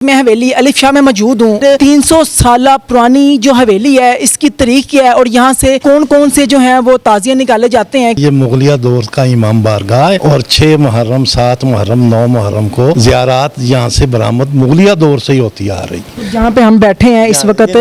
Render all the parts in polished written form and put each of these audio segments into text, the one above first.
میں حویلی الف شاہ میں موجود ہوں۔ 300 سالہ پرانی جو حویلی ہے اس کی تاریخ کیا ہے اور یہاں سے کون کون سے جو ہیں وہ تعزیے نکالے جاتے ہیں؟ یہ مغلیہ دور کا امام بارگاہ ہے اور 6 محرم 7 محرم 9 محرم کو زیارات یہاں سے برآمد مغلیہ دور سے ہی ہوتی آ رہی۔ جہاں پہ ہم بیٹھے ہیں اس وقت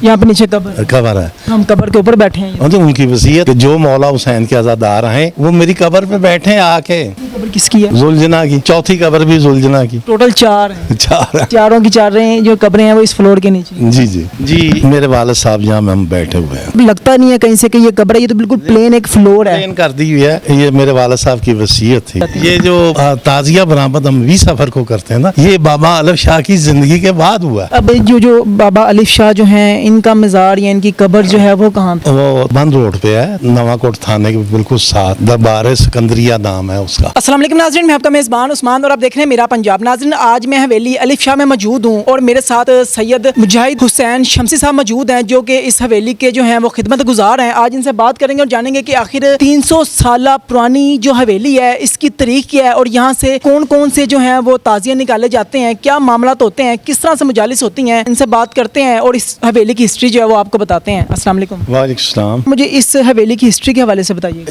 یہاں پہ نیچے قبر ہے، ہم قبر کے اوپر بیٹھے ہیں۔ ان کی وصیت جو مولا حسین کے عزادار ہیں وہ میری قبر پہ بیٹھے ہیں آ کے۔ قبر کس کی ہے؟ ذوالجناح کی، چوتھی قبر بھی ذوالجناح کی۔ ٹوٹل 4 ہیں، 4 چاروں کی 4 رہیں جو قبریں ہیں وہ اس فلور کے نیچے۔ جی میرے والد صاحب یہاں میں ہم بیٹھے ہوئے ہیں۔ لگتا نہیں ہے کہیں سے کہ یہ قبر ہے، یہ تو بالکل پلین ایک فلور ہے۔ پلین کر دی ہوئی ہے، یہ میرے والد صاحب کی وصیت تھی۔ یہ جو تعزیہ برآمد ہم 20 سفر کو کرتے ہیں نا، یہ بابا الف شاہ کی زندگی کے بعد ہوا۔ اب جو بابا الف شاہ جو ہیں ان کا مزار یا ان کی قبر جو ہے وہ کہاں پہ؟ وہ بند روڈ پہ ہے، نواں کوٹ تھانے کے بالکل ساتھ، دربار سکندریہ نام ہے اس کا۔ السلام علیکم ناظرین، میں آپ کا میزبان عثمان اور آپ دیکھ رہے ہیں میرا پنجاب۔ ناظرین آج میں حویلی الف شاہ میں موجود ہوں اور میرے ساتھ سید مجاہد حسین شمسی صاحب موجود ہیں جو کہ اس حویلی کے جو ہیں وہ خدمت گزار ہیں۔ آج ان سے بات کریں گے اور جانیں گے کہ آخر 300 سالہ پرانی جو حویلی ہے اس کی تاریخ کیا ہے اور یہاں سے کون کون سے جو ہیں وہ تعزیے نکالے جاتے ہیں، کیا معاملات ہوتے ہیں، کس طرح سے مجالس ہوتی ہیں، ان سے بات کرتے ہیں اور اس حویلی کی ہسٹری جو ہے وہ آپ کو بتاتے ہیں۔ السلام علیکم۔ وعلیکم السلام۔ مجھے اس حویلی کی ہسٹری کے حوالے سے بتائیے۔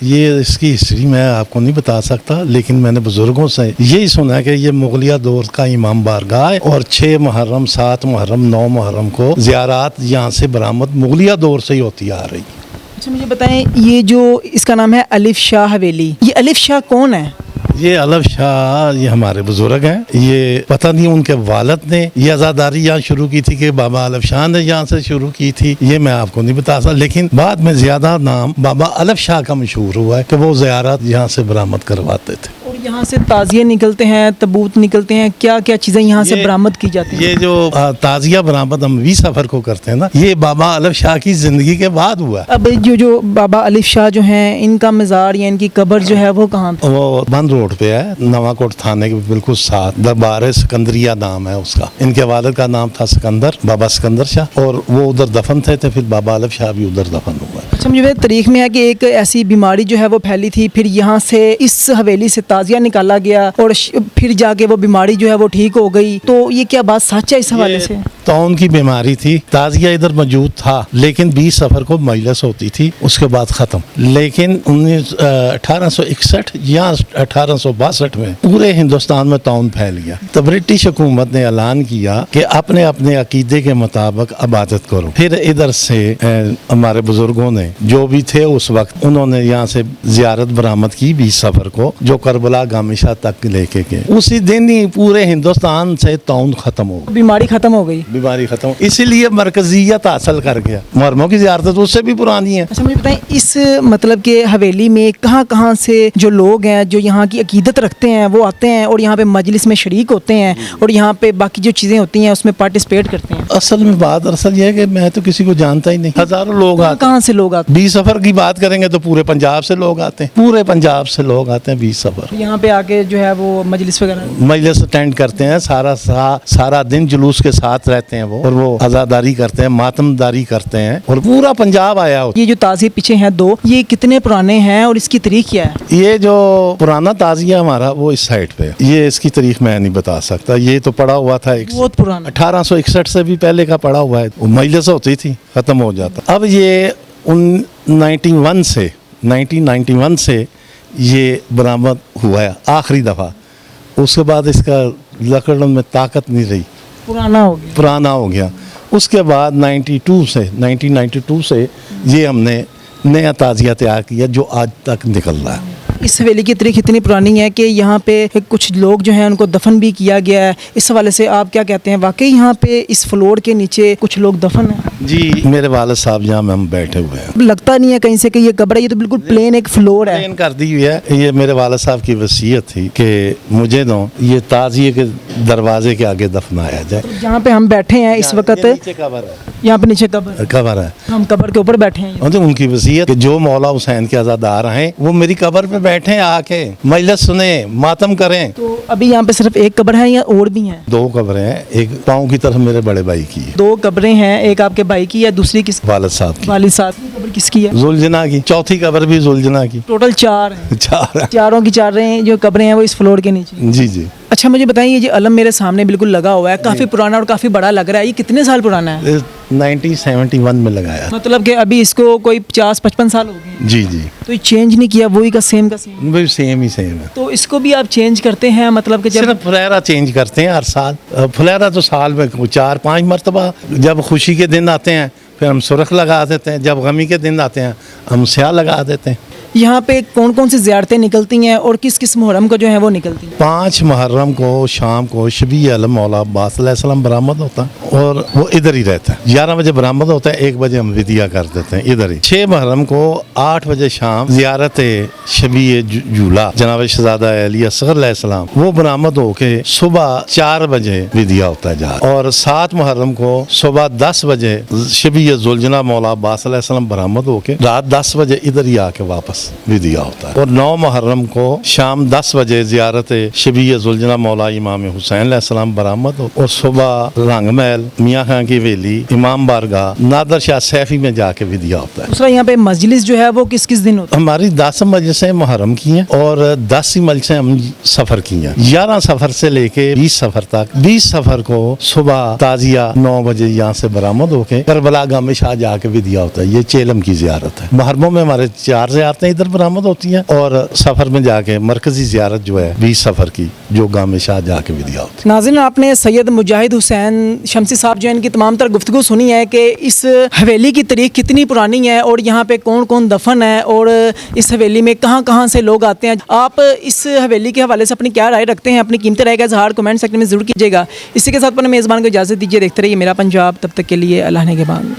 یہ اس کی ہسٹری میں آپ کو نہیں بتا سکتا، لیکن میں نے بزرگوں سے یہی سنا کہ یہ مغلیہ دور کا امام بارگاہ ہے اور 6 محرم 7 محرم 9 محرم کو زیارات یہاں سے برآمد مغلیہ دور سے ہی ہوتی آ رہی۔ اچھا مجھے بتائیں، یہ جو اس کا نام ہے الف شاہ حویلی، یہ الف شاہ کون ہے؟ یہ الف شاہ یہ ہمارے بزرگ ہیں، یہ پتہ نہیں ان کے والد نے یہ عزاداری یہاں شروع کی تھی کہ بابا الف شاہ نے یہاں سے شروع کی تھی، یہ میں آپ کو نہیں بتا سکتا، لیکن بعد میں زیادہ نام بابا الف شاہ کا مشہور ہوا ہے کہ وہ زیارات یہاں سے برآمد کرواتے تھے۔ اور یہاں سے تعزیے نکلتے ہیں، تبوت نکلتے ہیں، کیا کیا چیزیں یہاں سے برآمد کی جاتی ہیں؟ یہ جو تعزیہ برآمد ہم 20 سفر کو کرتے ہیں نا، یہ بابا الف شاہ کی زندگی کے بعد ہوا۔ اب جو بابا الف شاہ جو ہیں ان کا مزار یا ان کی قبر جو ہے وہ کہاں پہ؟ وہ بند روڈ پہ ہے، نواں کوٹ تھانے کے بالکل ساتھ، دربار سکندریہ نام ہے اس کا۔ ان کے والد کا نام تھا سکندر، بابا سکندر شاہ، اور وہ ادھر دفن تھے، پھر بابا الف شاہ بھی ادھر دفن ہوا ہے۔ اچھا مجھے تاریخ میں ہے کہ ایک ایسی بیماری جو ہے وہ پھیلی تھی، پھر یہاں سے اس حویلی سے تعزیہ نکالا گیا اور پھر جا کے وہ بیماری جو ہے وہ ٹھیک ہو گئی، تو یہ کیا بات سچ ہے اس حوالے سے؟ طاعون کی بیماری تھی، تعزیہ ادھر موجود تھا، لیکن 20 سفر کو مجلس ہوتی تھی، اس کے بعد ختم۔ لیکن 1861 یا 1862 میں پورے ہندوستان میں طاعون پھیل گیا، تو برٹش حکومت نے اعلان کیا کہ اپنے اپنے عقیدے کے مطابق عبادت کرو۔ پھر ادھر سے ہمارے بزرگوں نے جو بھی تھے اس وقت، انہوں نے یہاں سے زیارت برآمد کی 20 سفر کو، جو کربلا گامشہ تک لے کے گئے۔ اسی دن ہی پورے ہندوستان سے طاعون ختم ہو گئی، بیماری ختم ہو گئی، بیماری ختم، اسی لیے مرکزیت حاصل کر گیا۔ محرموں کی زیارت اس سے بھی پرانی ہے۔ اچھا مجھے بتائیں، اس مطلب کہ حویلی میں کہاں کہاں سے جو لوگ ہیں جو یہاں کی عقیدت رکھتے ہیں وہ آتے ہیں اور یہاں پہ مجلس میں شریک ہوتے ہیں اور یہاں پہ باقی جو چیزیں ہوتی ہیں اس میں پارٹیسپیٹ کرتے ہیں؟ اصل میں بات یہ ہے کہ میں تو کسی کو جانتا ہی نہیں، ہزاروں لوگ آتے ہیں۔ کہاں سے لوگ آتے 20 سفر کی بات کریں گے تو پورے پنجاب سے لوگ آتے ہیں، پورے پنجاب سے لوگ آتے ہیں 20 سفر، ہیں؟ یہاں پہ آ کے جو ہے وہ مجلس وغیرہ مجلس اٹینڈ کرتے ہیں، سارا دن جلوس کے ساتھ رہتے ہیں وہ، اور وہ عزاداری کرتے ہیں، ماتم داری کرتے ہیں، اور پورا پنجاب آیا ہوتا ہے۔ یہ جو تعزیے پیچھے ہیں 2، یہ کتنے پرانے ہیں اور اس کی تاریخ کیا ہے؟ یہ جو پرانا تعزیہ ہمارا وہ اس سائڈ پہ، یہ اس کی تاریخ میں نہیں بتا سکتا، یہ تو پڑا ہوا تھا بہت پرانا، 1861 سے بھی پہلے کا پڑا ہوا ہے، مجلس ہوتی تھی، ختم ہو جاتا۔ اب یہ 1991 سے یہ برآمد ہوا ہے آخری دفعہ، اس کے بعد اس کا لکڑن میں طاقت نہیں رہی، پرانا ہو گیا۔ اس کے بعد 1992 سے یہ ہم نے نیا تعزیہ تیار کیا جو آج تک نکل رہا ہے۔ اس حویلی کی تاریخ اتنی پرانی ہے کہ یہاں پہ کچھ لوگ جو ہیں ان کو دفن بھی کیا گیا ہے، اس حوالے سے آپ کیا کہتے ہیں؟ واقعی یہاں پہ اس فلور کے نیچے کچھ لوگ دفن ہیں؟ جی میرے والد صاحب یہاں میں ہم بیٹھے ہوئے ہیں۔ لگتا نہیں ہے کہیں سے کہ یہ قبر ہے، یہ تو بالکل پلین ایک فلور ہے، پلین کر دی ہوئی ہے۔ یہ میرے والد صاحب کی وصیت تھی کہ مجھے یہ تعزیے کے دروازے کے آگے دفنایا جائے۔ جہاں پہ ہم بیٹھے ہیں اس وقت یہاں پہ نیچے قبر ہے، ہم قبر کے اوپر بیٹھے ہیں۔ ان کی وصیت کہ جو مولا حسین کے عزادار ہیں وہ میری قبر پہ بیٹھے ہیں آ کے، مجلس سنیں، ماتم کریں۔ تو ابھی یہاں پہ صرف ایک قبر ہے یا اور بھی ہیں؟ 2 قبریں ہیں، ایک پاؤں کی طرف میرے بڑے بھائی کی ہے، 2 قبریں ہیں، ایک آپ کے بھائی کی ہے، دوسری کس؟ والد صاحب کی، والد صاحب کی قبر کس کی ہے؟ ذوالجناح کی، چوتھی قبر بھی ذوالجناح کی۔ ٹوٹل 4 ہیں، 4 چاروں کی 4 رہیں جو قبریں ہیں وہ اس فلور کے نیچے۔ جی اچھا مجھے بتائیں یہ جو علم میرے سامنے بالکل لگا ہوا ہے کافی پرانا اور کافی بڑا لگ رہا ہے, یہ کتنے سال پرانا ہے؟ 1971 میں لگایا. مطلب کہ ابھی اس کو کوئی 50-55 سال ہو گئے. جی جی, تو یہ چینج نہیں کیا, وہی کا سیم کا سیم؟ وہ سیم ہی سیم ہے. تو اس کو بھی آپ چینج کرتے ہیں مطلب کہ جب صرف فلیرا چینج کرتے ہیں ہر سال. فلیرا تو سال میں 4-5 مرتبہ. جب خوشی کے دن آتے ہیں پھر ہم سرخ لگا دیتے ہیں, جب غمی کے دن آتے ہیں ہم سیاہ لگا دیتے ہیں. یہاں پہ کون کون سی زیارتیں نکلتی ہیں اور کس کس محرم کو جو ہیں وہ نکلتی ہیں؟ 5 محرم کو شام کو شبیہ عالم مولا عباس علیہ السلام برآمد ہوتا ہے اور وہ ادھر ہی رہتا ہے. 11 بجے برآمد ہوتا ہے, 1 بجے ہم ودیا کر دیتے ہیں ادھر ہی. 6 محرم کو 8 بجے شام زیارت شبیہ جولا جناب شہزادہ علی اصغر علیہ السلام وہ برآمد ہو کے صبح 4 بجے ودیا ہوتا ہے جہاں. اور 7 محرم کو صبح 10 بجے شبیہ ذوالجناح مولا عباس علیہ السلام برآمد ہو کے رات 10 بجے ادھر ہی آ کے واپس ودیا ہوتا ہے. اور 9 محرم کو شام 10 بجے زیارت شبیہ ذوالجناح مولا امام حسین علیہ السلام برآمد ہو. اور صبح رنگ محل میاں خان کی ویلی امام بارگاہ نادر شاہ سیفی میں جا کے ودیا ہوتا ہے. دوسرا یہاں پہ مجلس جو ہے وہ کس کس دن ہوتا ہے؟ ہماری 10 مجلسیں محرم کی ہیں اور 10 ہی مجلسیں ہم سفر کی ہیں. 11 سفر سے لے کے 20 سفر تک. 20 سفر کو صبح تازیہ 9 بجے یہاں سے برآمد ہو کے کربلا گام شاہ جا کے ودیا ہوتا ہے. یہ چیلم کی زیارت ہے. محرموں میں ہمارے 4 زیارتیں ادھر برآمد ہوتی ہیں اور سفر میں جا کے مرکزی زیارت جو ہے 20 سفر کی جو گام شاہ جا کے ودیا ہوتی ہے. ناظرین آپ نے سید مجاہد حسین شمسی صاحب جو ہیں ان کی تمام تر گفتگو سنی ہے کہ اس حویلی کی تاریخ کتنی پرانی ہے اور یہاں پہ کون کون دفن ہے اور اس حویلی میں کہاں کہاں سے لوگ آتے ہیں. آپ اس حویلی کے حوالے سے اپنی کیا رائے رکھتے ہیں؟ اپنی قیمتی رائے کا اظہار کمنٹ سیکشن میں ضرور کیجیے گا. اسی کے ساتھ اپنے میزبان کو اجازت دیجیے. دیکھتے رہیے میرا پنجاب. تب تک کے لیے اللہ نگہبان.